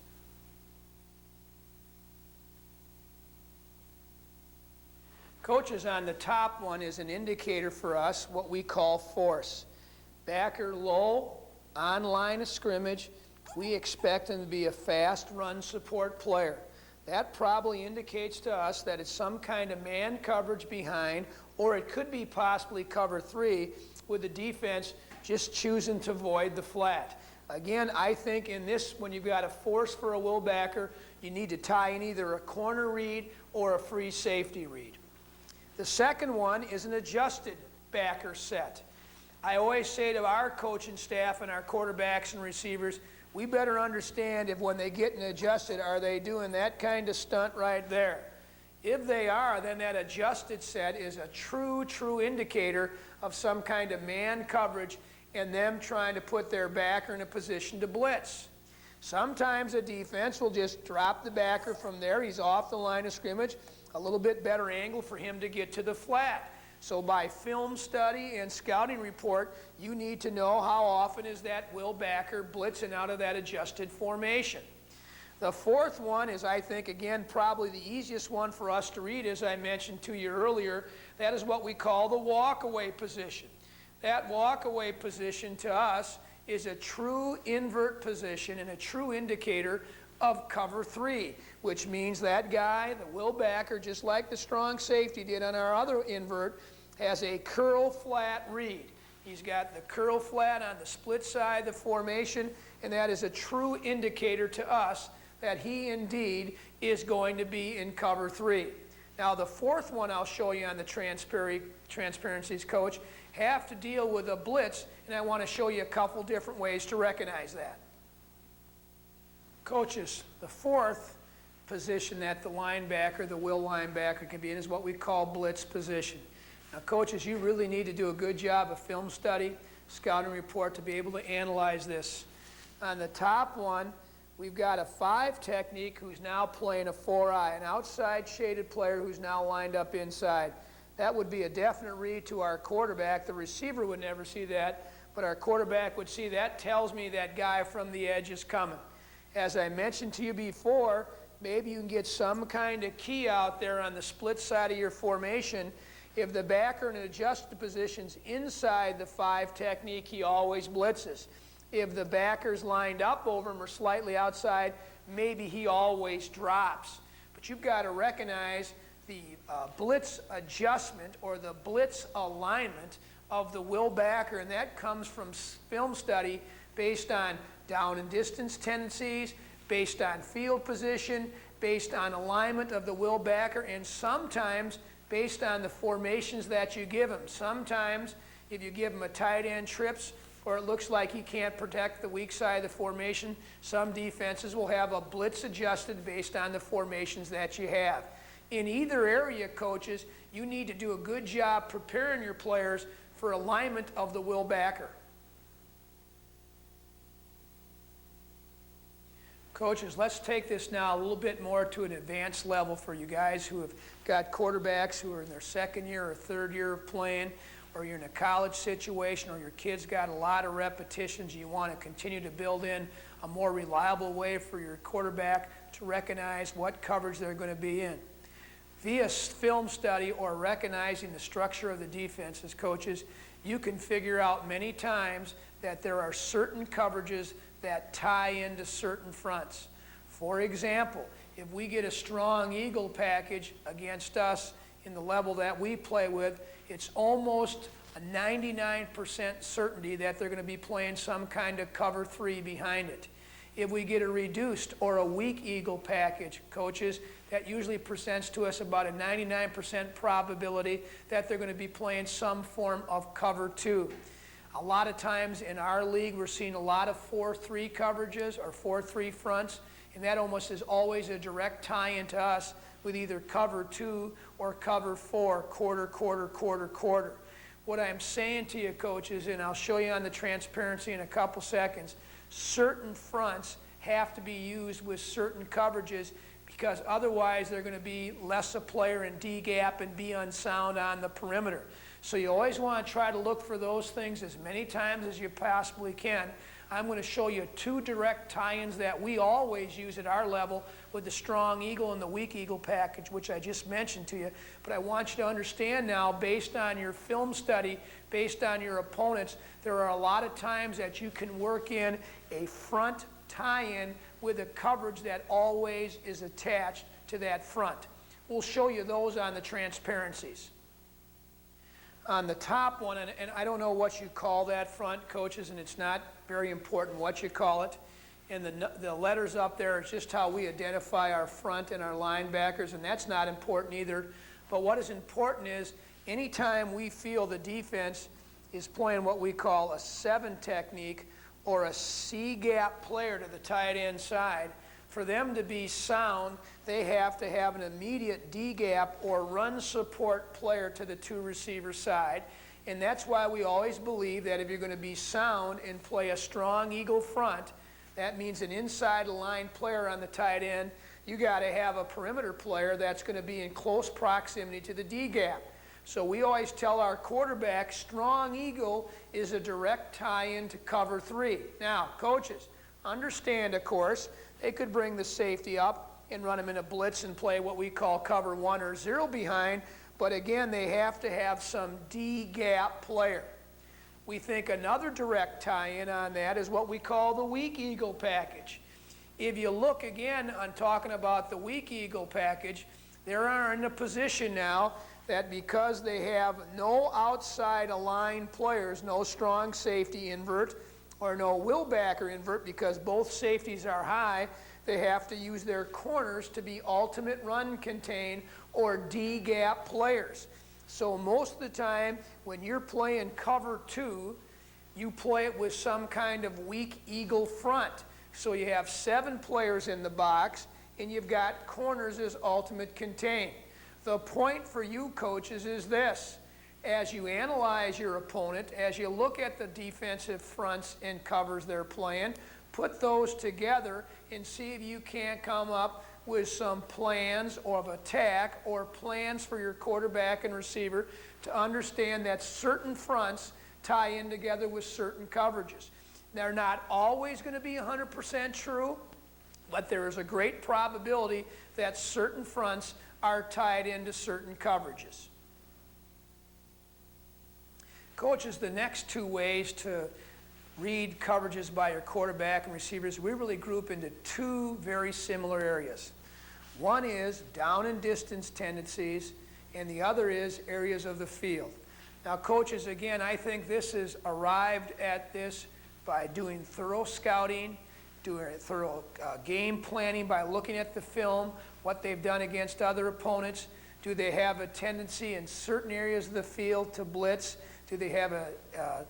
[SPEAKER 1] Coaches, on the top one is an indicator for us, what we call force. Backer low, on line of scrimmage, we expect him to be a fast run support player. That probably indicates to us that it's some kind of man coverage behind, or it could be possibly cover 3 with the defense just choosing to void the flat. Again, I think in this, when you've got a force for a will backer, you need to tie in either a corner read or a free safety read. The second one is an adjusted backer set. I always say to our coaching staff and our quarterbacks and receivers, we better understand if when they get adjusted, are they doing that kind of stunt right there? If they are, then that adjusted set is a true indicator of some kind of man coverage and them trying to put their backer in a position to blitz. Sometimes a defense will just drop the backer from there. He's off the line of scrimmage, a little bit better angle for him to get to the flat. So by film study and scouting report, you need to know how often is that will backer blitzing out of that adjusted formation. The fourth one is, I think, again, probably the easiest one for us to read, as I mentioned to you earlier. That is what we call the walk-away position. That walk-away position to us is a true invert position and a true indicator of cover 3, which means that guy, the will backer, just like the strong safety did on our other invert, has a curl flat read. He's got the curl flat on the split side of the formation, and that is a true indicator to us that he indeed is going to be in cover 3. Now the fourth one I'll show you on the transparencies, coach, have to deal with a blitz, and I want to show you a couple different ways to recognize that. Coaches, the fourth position that the linebacker, the will linebacker, can be in is what we call blitz position. Now, coaches, you really need to do a good job of film study, scouting report to be able to analyze this. On the top one, we've got a 5 technique who's now playing a 4-eye, an outside shaded player who's now lined up inside. That would be a definite read to our quarterback. The receiver would never see that, but our quarterback would see that. Tells me that guy from the edge is coming. As I mentioned to you before, maybe you can get some kind of key out there on the split side of your formation. If the backer in an adjusted position's inside the 5 technique, he always blitzes. If the backer's lined up over him or slightly outside, maybe he always drops. But you've got to recognize the blitz adjustment or the blitz alignment of the will backer, and that comes from film study based on down and distance tendencies, based on field position, based on alignment of the will backer, and sometimes based on the formations that you give him. Sometimes if you give him a tight end trips or it looks like he can't protect the weak side of the formation, some defenses will have a blitz adjusted based on the formations that you have. In either area, coaches, you need to do a good job preparing your players for alignment of the will backer. Coaches, let's take this now a little bit more to an advanced level for you guys who have got quarterbacks who are in their 2nd year or 3rd year of playing, or you're in a college situation, or your kid's got a lot of repetitions. You want to continue to build in a more reliable way for your quarterback to recognize what coverage they're going to be in. Via film study or recognizing the structure of the defense as coaches, you can figure out many times that there are certain coverages that tie into certain fronts. For example, if we get a strong eagle package against us in the level that we play with, it's almost a 99% certainty that they're going to be playing some kind of cover 3 behind it. If we get a reduced or a weak eagle package, coaches, that usually presents to us about a 99% probability that they're going to be playing some form of cover 2. A lot of times in our league, we're seeing a lot of 4-3 coverages or 4-3 fronts, and that almost is always a direct tie-in to us with either cover 2 or cover 4, quarter, quarter, quarter, quarter. What I'm saying to you, coaches, and I'll show you on the transparency in a couple seconds, certain fronts have to be used with certain coverages because otherwise they're going to be less a player in D-gap and be unsound on the perimeter. So you always want to try to look for those things as many times as you possibly can. I'm going to show you 2 direct tie-ins that we always use at our level with the strong eagle and the weak eagle package, which I just mentioned to you. But I want you to understand now, based on your film study, based on your opponents, there are a lot of times that you can work in a front tie-in with a coverage that always is attached to that front. We'll show you those on the transparencies. On the top one, and I don't know what you call that front, coaches, and it's not very important what you call it. And the letters up there is just how we identify our front and our linebackers, and that's not important either. But what is important is anytime we feel the defense is playing what we call a 7 technique or a C-gap player to the tight end side, for them to be sound, they have to have an immediate D-gap or run support player to the 2 receiver side. And that's why we always believe that if you're going to be sound and play a strong eagle front, that means an inside line player on the tight end. You got to have a perimeter player that's going to be in close proximity to the D-gap. So we always tell our quarterback strong eagle is a direct tie-in to cover 3. Now, coaches, understand, of course, they could bring the safety up and run them in a blitz and play what we call cover 1 or 0 behind, but again, they have to have some D-gap player. We think another direct tie-in on that is what we call the weak eagle package. If you look again on talking about the weak eagle package, they are in a position now that because they have no outside aligned players, no strong safety invert, or no will backer invert because both safeties are high, they have to use their corners to be ultimate run contain or D-gap players. So most of the time when you're playing cover 2, you play it with some kind of weak eagle front. So you have 7 players in the box and you've got corners as ultimate contain. The point for you coaches is this: as you analyze your opponent, as you look at the defensive fronts and covers they're playing, put those together and see if you can't come up with some plans of attack or plans for your quarterback and receiver to understand that certain fronts tie in together with certain coverages. They're not always going to be 100% true, but there is a great probability that certain fronts are tied into certain coverages. Coaches, the next two ways to read coverages by your quarterback and receivers, we really group into two very similar areas. One is down and distance tendencies, and the other is areas of the field. Now, coaches, again, I think this is arrived at this by doing thorough scouting, doing thorough game planning by looking at the film, what they've done against other opponents. Do they have a tendency in certain areas of the field to blitz? Do they have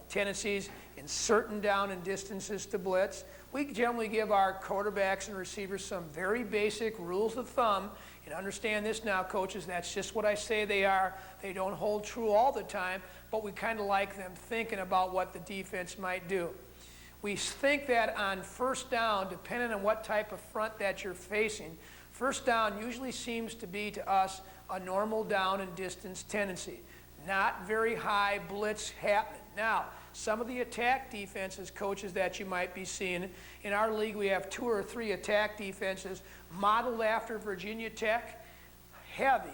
[SPEAKER 1] tendencies in certain down and distances to blitz? We generally give our quarterbacks and receivers some very basic rules of thumb. And understand this now, coaches, that's just what I say they are. They don't hold true all the time, but we kind of like them thinking about what the defense might do. We think that on first down, depending on what type of front that you're facing, first down usually seems to be to us a normal down and distance tendency. Not very high blitz happening. Now, some of the attack defenses, coaches, that you might be seeing, in our league we have 2 or 3 attack defenses modeled after Virginia Tech. Heavy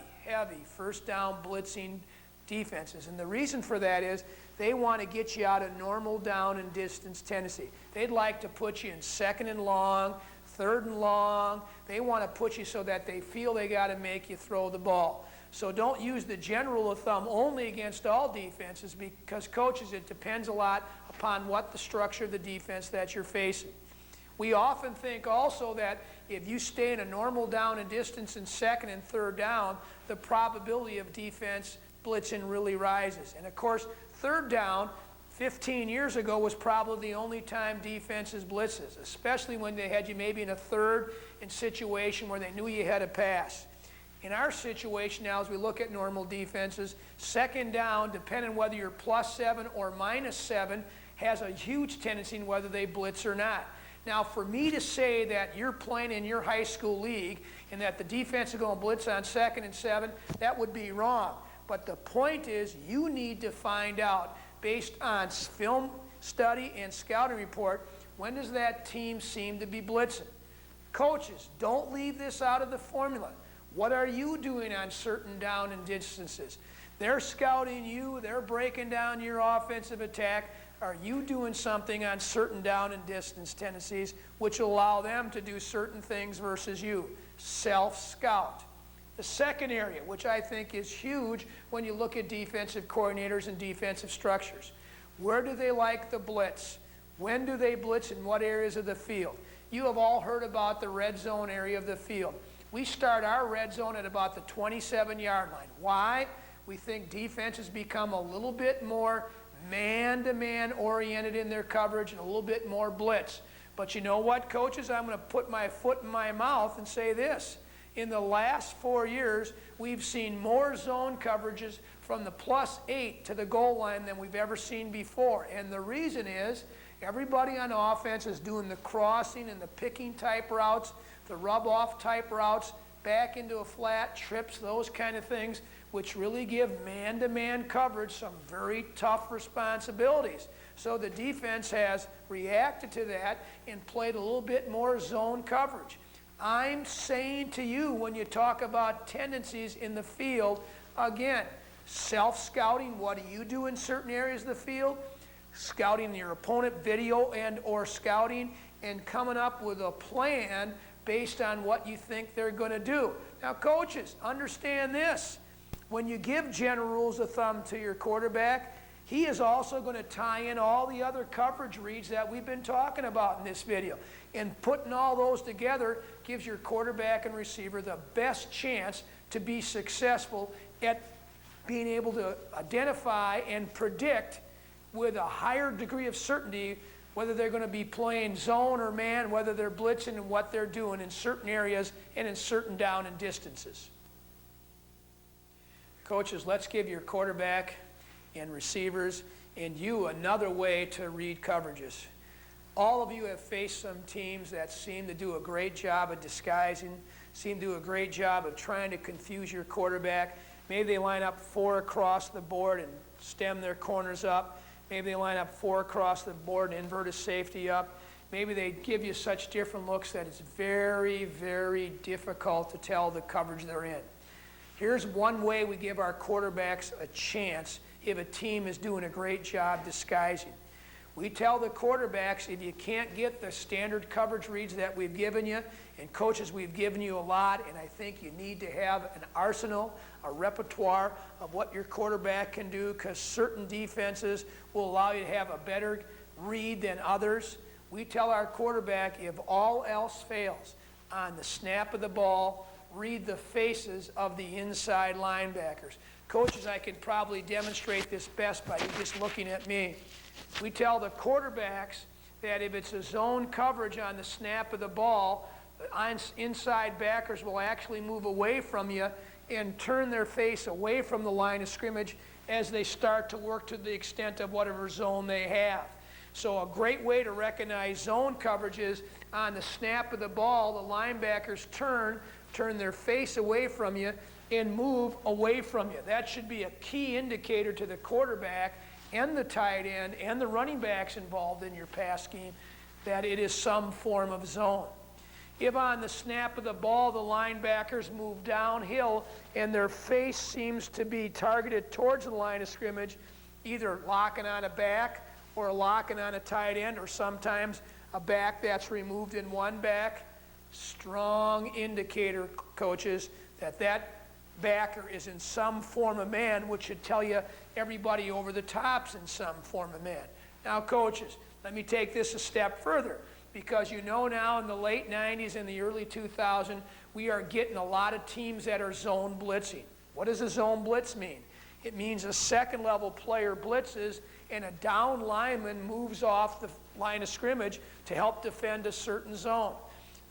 [SPEAKER 1] first down blitzing defenses. And the reason for that is they want to get you out of normal down and distance tendency. They'd like to put you in 2nd and long, 3rd and long. They want to put you so that they feel they got to make you throw the ball. So don't use the general rule of thumb only against all defenses, because, coaches, it depends a lot upon what the structure of the defense that you're facing. We often think also that if you stay in a normal down and distance in 2nd and 3rd down, the probability of defense blitzing really rises. And of course, 3rd down 15 years ago was probably the only time defenses blitzes, especially when they had you maybe in a 3rd and situation where they knew you had a pass. In our situation now, as we look at normal defenses, 2nd down, depending on whether you're +7 or -7, has a huge tendency in whether they blitz or not. Now, for me to say that you're playing in your high school league and that the defense is going to blitz on 2nd and 7, that would be wrong. But the point is, you need to find out, based on film study and scouting report, when does that team seem to be blitzing? Coaches, don't leave this out of the formula. What are you doing on certain down and distances? They're scouting you. They're breaking down your offensive attack. Are you doing something on certain down and distance tendencies which allow them to do certain things versus you? Self-scout. The second area, which I think is huge when you look at defensive coordinators and defensive structures. Where do they like the blitz? When do they blitz in what areas of the field? You have all heard about the red zone area of the field. We start our red zone at about the 27-yard line. Why? We think defenses become a little bit more man-to-man oriented in their coverage and a little bit more blitz. But you know what, coaches? I'm going to put my foot in my mouth and say this. In the last 4 years, we've seen more zone coverages from the +8 to the goal line than we've ever seen before. And the reason is everybody on offense is doing the crossing and the picking type routes, the rub-off type routes, back into a flat, trips, those kind of things, which really give man-to-man coverage some very tough responsibilities. So the defense has reacted to that and played a little bit more zone coverage. I'm saying to you, when you talk about tendencies in the field, again, self-scouting, what do you do in certain areas of the field? Scouting your opponent, video and or scouting, and coming up with a plan based on what you think they're going to do. Now, coaches, understand this. When you give general rules of thumb to your quarterback, he is also going to tie in all the other coverage reads that we've been talking about in this video. And putting all those together gives your quarterback and receiver the best chance to be successful at being able to identify and predict with a higher degree of certainty whether they're going to be playing zone or man, whether they're blitzing, and what they're doing in certain areas and in certain down and distances. Coaches, let's give your quarterback and receivers and you another way to read coverages. All of you have faced some teams that seem to do a great job of disguising, seem to do a great job of trying to confuse your quarterback. Maybe they line up 4 across the board and stem their corners up. Maybe they line up 4 across the board and invert a safety up. Maybe they give you such different looks that it's very, very difficult to tell the coverage they're in. Here's one way we give our quarterbacks a chance if a team is doing a great job disguising. We tell the quarterbacks, if you can't get the standard coverage reads that we've given you, and coaches, we've given you a lot, and I think you need to have an arsenal, a repertoire of what your quarterback can do, because certain defenses will allow you to have a better read than others. We tell our quarterback, if all else fails, on the snap of the ball, read the faces of the inside linebackers. Coaches, I can probably demonstrate this best by you just looking at me. We tell the quarterbacks that if it's a zone coverage on the snap of the ball, the inside backers will actually move away from you and turn their face away from the line of scrimmage as they start to work to the extent of whatever zone they have. So a great way to recognize zone coverage is on the snap of the ball, the linebackers turn their face away from you and move away from you. That should be a key indicator to the quarterback and the tight end and the running backs involved in your pass scheme that it is some form of zone. If on the snap of the ball the linebackers move downhill and their face seems to be targeted towards the line of scrimmage, either locking on a back or locking on a tight end, or sometimes a back that's removed in one back, strong indicator, coaches, that backer is in some form of man, which should tell you everybody over the top's in some form of man. Now, coaches, let me take this a step further, because you know now in the late 90s and the early 2000s, we are getting a lot of teams that are zone blitzing. What does a zone blitz mean? It means a second-level player blitzes and a down lineman moves off the line of scrimmage to help defend a certain zone.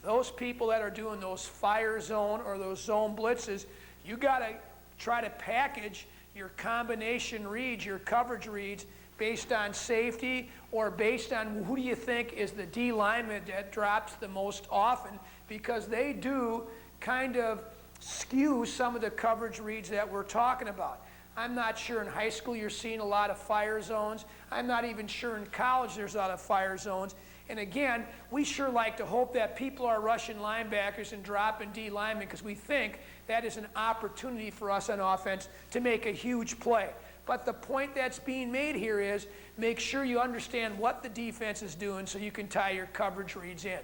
[SPEAKER 1] Those people that are doing those fire zone or those zone blitzes, you got to try to package your combination reads, your coverage reads, based on safety or based on who do you think is the D lineman that drops the most often, because they do kind of skew some of the coverage reads that we're talking about. I'm not sure in high school you're seeing a lot of fire zones. I'm not even sure in college there's a lot of fire zones. And again, we sure like to hope that people are rushing linebackers and dropping D linemen, because we think that is an opportunity for us on offense to make a huge play. But the point that's being made here is make sure you understand what the defense is doing so you can tie your coverage reads in.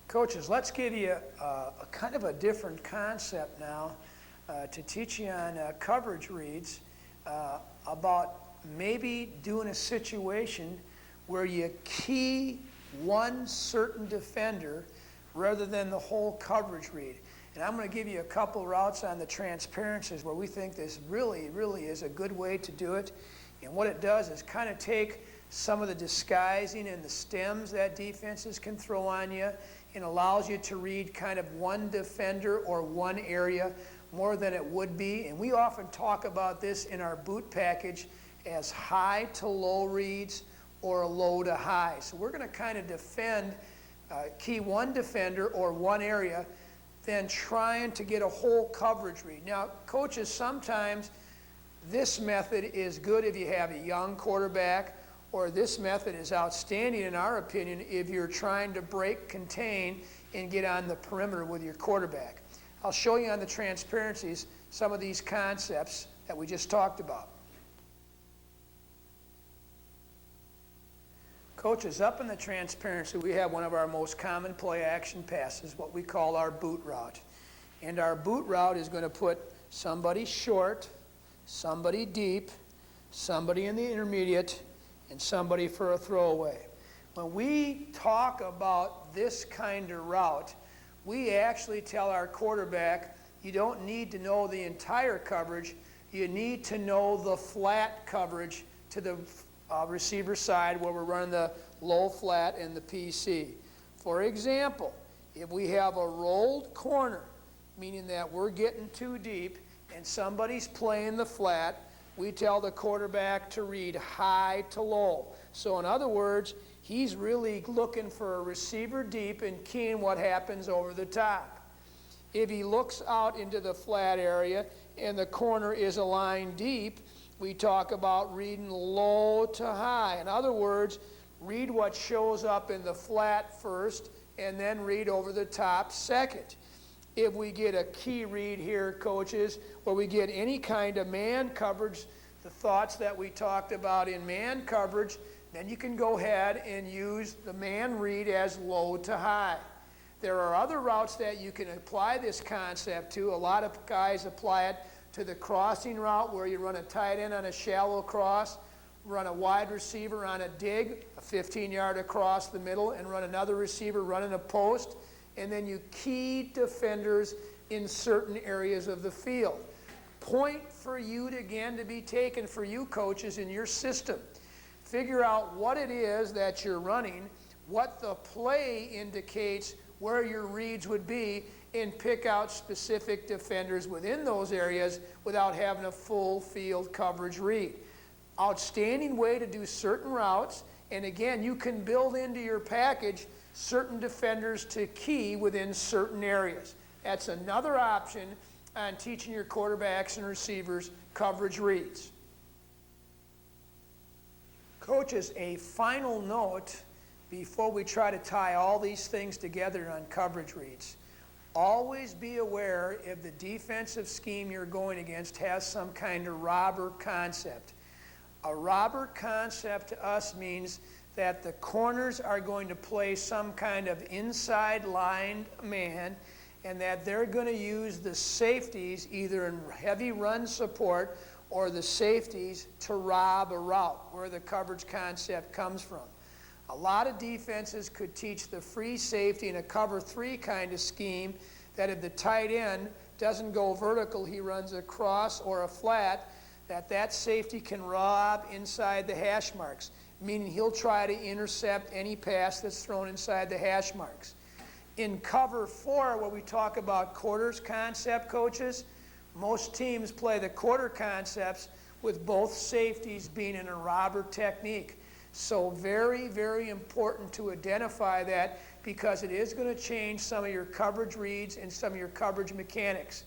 [SPEAKER 1] Coaches, let's give you a kind of a different concept now to teach you on coverage reads about maybe doing a situation where you key one certain defender rather than the whole coverage read. And I'm going to give you a couple routes on the transparencies where we think this really is a good way to do it. And what it does is kind of take some of the disguising and the stems that defenses can throw on you, and allows you to read kind of one defender or one area more than it would be. And we often talk about this in our boot package as high to low reads or low to high. So we're going to kind of defend, key one defender or one area, then trying to get a whole coverage read. Now, coaches, sometimes this method is good if you have a young quarterback, or this method is outstanding, in our opinion, if you're trying to break, contain, and get on the perimeter with your quarterback. I'll show you on the transparencies some of these concepts that we just talked about. Coaches, up in the transparency, we have one of our most common play action passes, what we call our boot route. And our boot route is going to put somebody short, somebody deep, somebody in the intermediate, and somebody for a throwaway. When we talk about this kind of route, we actually tell our quarterback, you don't need to know the entire coverage. You need to know the flat coverage to the receiver side where we're running the low flat and the PC. For example, if we have a rolled corner, meaning that we're getting too deep and somebody's playing the flat, we tell the quarterback to read high to low. So in other words, he's really looking for a receiver deep and keying what happens over the top. If he looks out into the flat area and the corner is aligned deep, we talk about reading low to high. In other words, read what shows up in the flat first and then read over the top second. If we get a key read here, coaches, where we get any kind of man coverage, the thoughts that we talked about in man coverage, then you can go ahead and use the man read as low to high. There are other routes that you can apply this concept to. A lot of guys apply it to the crossing route where you run a tight end on a shallow cross, run a wide receiver on a dig, a 15-yard across the middle, and run another receiver running a post, and then you key defenders in certain areas of the field. Point for you again to be taken for you coaches in your system. Figure out what it is that you're running, what the play indicates, where your reads would be, and pick out specific defenders within those areas without having a full field coverage read. Outstanding way to do certain routes, and again, you can build into your package certain defenders to key within certain areas. That's another option on teaching your quarterbacks and receivers coverage reads. Coaches, a final note before we try to tie all these things together on coverage reads. Always be aware if the defensive scheme you're going against has some kind of robber concept. A robber concept to us means that the corners are going to play some kind of inside lined man and that they're going to use the safeties either in heavy run support or the safeties to rob a route, where the coverage concept comes from. A lot of defenses could teach the free safety in a cover 3 kind of scheme that if the tight end doesn't go vertical, he runs a cross or a flat, that safety can rob inside the hash marks, meaning he'll try to intercept any pass that's thrown inside the hash marks. In cover 4, where we talk about quarters concept, coaches, most teams play the quarter concepts with both safeties being in a robber technique. So very, very important to identify that because it is going to change some of your coverage reads and some of your coverage mechanics.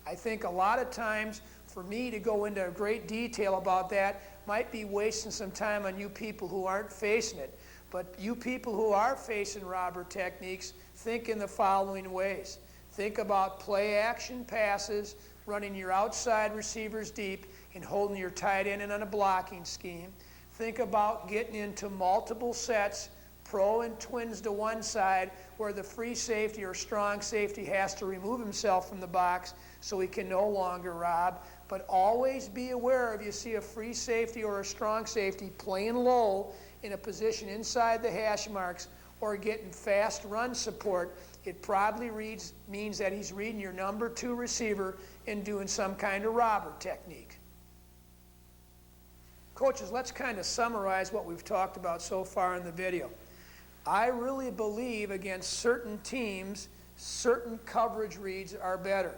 [SPEAKER 1] I think a lot of times for me to go into great detail about that might be wasting some time on you people who aren't facing it. But you people who are facing robber techniques, think in the following ways. Think about play action passes, running your outside receivers deep and holding your tight end in on a blocking scheme. Think about getting into multiple sets, pro and twins to one side, where the free safety or strong safety has to remove himself from the box so he can no longer rob. But always be aware if you see a free safety or a strong safety playing low in a position inside the hash marks or getting fast run support, it probably means that he's reading your number 2 receiver and doing some kind of robber technique. Coaches, let's kind of summarize what we've talked about so far in the video. I really believe against certain teams, certain coverage reads are better.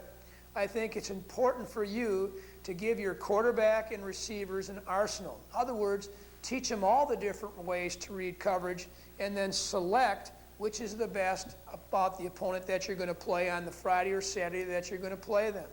[SPEAKER 1] I think it's important for you to give your quarterback and receivers an arsenal. In other words, teach them all the different ways to read coverage and then select which is the best about the opponent that you're going to play on the Friday or Saturday that you're going to play them.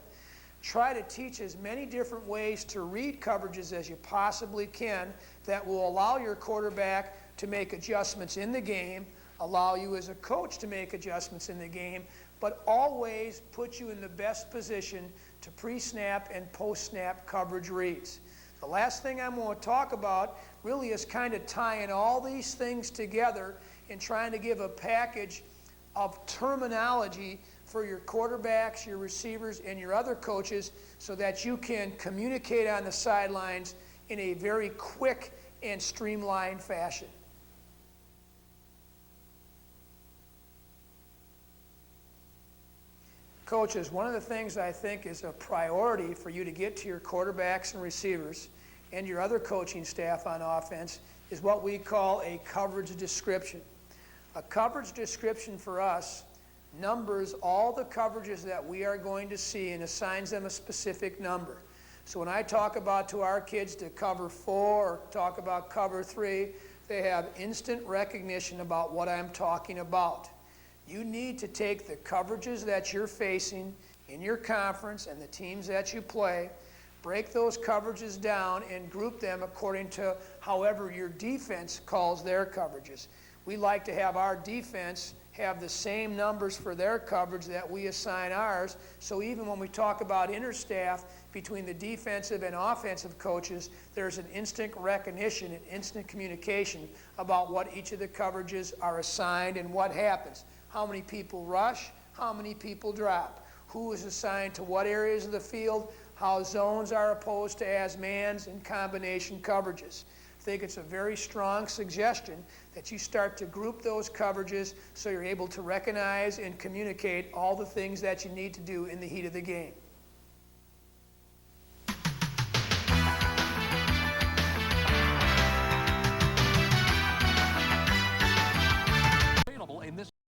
[SPEAKER 1] Try to teach as many different ways to read coverages as you possibly can that will allow your quarterback to make adjustments in the game, allow you as a coach to make adjustments in the game, but always put you in the best position to pre-snap and post-snap coverage reads. The last thing I'm going to talk about really is kind of tying all these things together and trying to give a package of terminology for your quarterbacks, your receivers, and your other coaches so that you can communicate on the sidelines in a very quick and streamlined fashion. Coaches, one of the things I think is a priority for you to get to your quarterbacks and receivers and your other coaching staff on offense is what we call a coverage description. A coverage description for us numbers all the coverages that we are going to see and assigns them a specific number. So when I talk about to our kids to cover 4 or talk about cover 3, they have instant recognition about what I'm talking about. You need to take the coverages that you're facing in your conference and the teams that you play, break those coverages down and group them according to however your defense calls their coverages. We like to have our defense have the same numbers for their coverage that we assign ours, so even when we talk about interstaff between the defensive and offensive coaches, there's an instant recognition and instant communication about what each of the coverages are assigned and what happens. How many people rush, how many people drop, who is assigned to what areas of the field, how zones are opposed to as mans and combination coverages. I think it's a very strong suggestion that you start to group those coverages so you're able to recognize and communicate all the things that you need to do in the heat of the game.